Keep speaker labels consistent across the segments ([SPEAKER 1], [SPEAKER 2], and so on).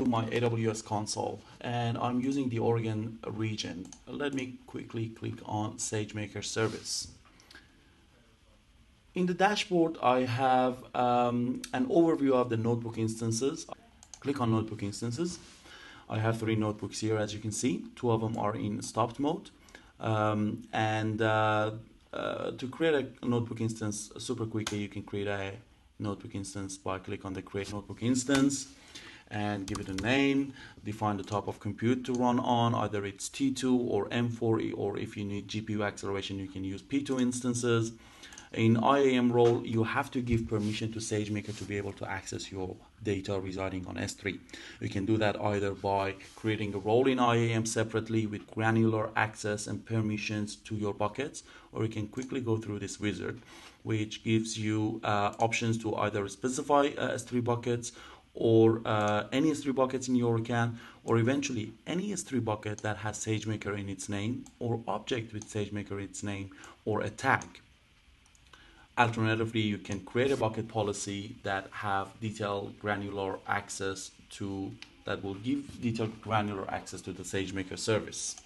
[SPEAKER 1] my AWS console and I'm using the Oregon region. Let me quickly click on SageMaker service. In the dashboard, I have an overview of the notebook instances. Click on notebook instances. I have 3 notebooks here, as you can see. 2 of them are in stopped mode. To create a notebook instance super quickly, you can create a notebook instance by click on the create notebook instance and give it a name, define the type of compute to run on, either it's T2 or M4, or if you need GPU acceleration, you can use P2 instances. In IAM role, you have to give permission to SageMaker to be able to access your data residing on S3. You can do that either by creating a role in IAM separately with granular access and permissions to your buckets, or you can quickly go through this wizard, which gives you options to either specify S3 buckets or any S3 buckets in your account, or eventually any S3 bucket that has SageMaker in its name, or object with SageMaker in its name, or a tag. Alternatively, you can create a bucket policy that have detailed granular access to, that will give detailed granular access to the SageMaker service.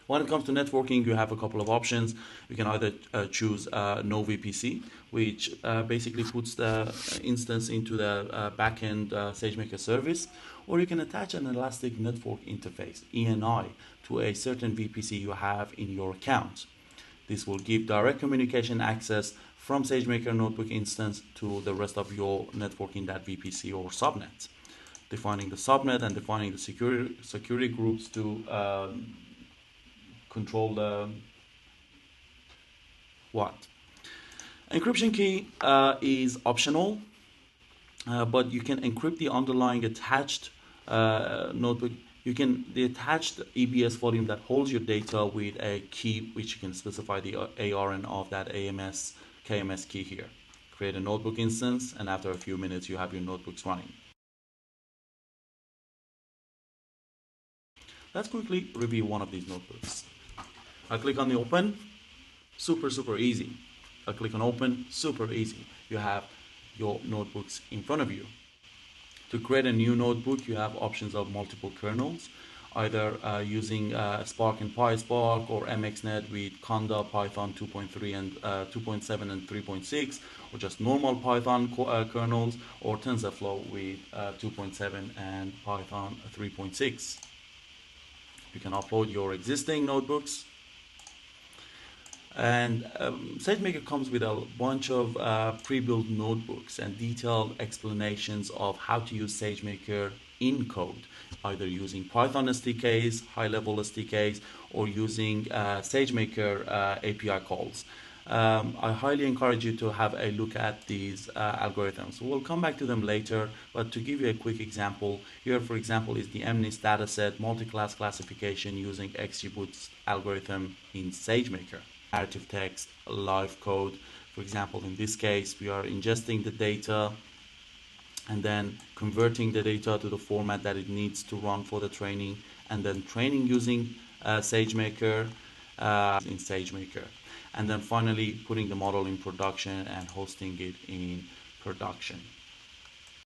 [SPEAKER 1] When it comes to networking, you have a couple of options. You can either choose no VPC, which basically puts the instance into the backend SageMaker service, or you can attach an elastic network interface, ENI, to a certain VPC you have in your account. This will give direct communication access from SageMaker notebook instance to the rest of your network in that VPC or subnet. Defining the subnet and defining the security groups to control the what. Encryption key is optional, but you can encrypt the underlying attached notebook. The attached EBS volume that holds your data with a key, which you can specify the ARN of that KMS key here. Create a notebook instance, and after a few minutes, you have your notebooks running. Let's quickly review one of these notebooks. I click on the open, super easy. I click on open, super easy. You have your notebooks in front of you. To create a new notebook, you have options of multiple kernels, either using Spark and PySpark, or MXNet with Conda, Python 2.3 and 2.7 and 3.6, or just normal Python kernels, or TensorFlow with 2.7 and Python 3.6. You can upload your existing notebooks. And SageMaker comes with a bunch of pre-built notebooks and detailed explanations of how to use SageMaker in code, either using Python SDKs, high-level SDKs, or using SageMaker API calls. I highly encourage you to have a look at these algorithms. We'll come back to them later, but to give you a quick example, here for example is the MNIST dataset multi-class classification using XGBoost algorithm in SageMaker. Narrative text, live code. For example, in this case, we are ingesting the data and then converting the data to the format that it needs to run for the training, and then training using SageMaker in SageMaker. And then finally putting the model in production and hosting it in production.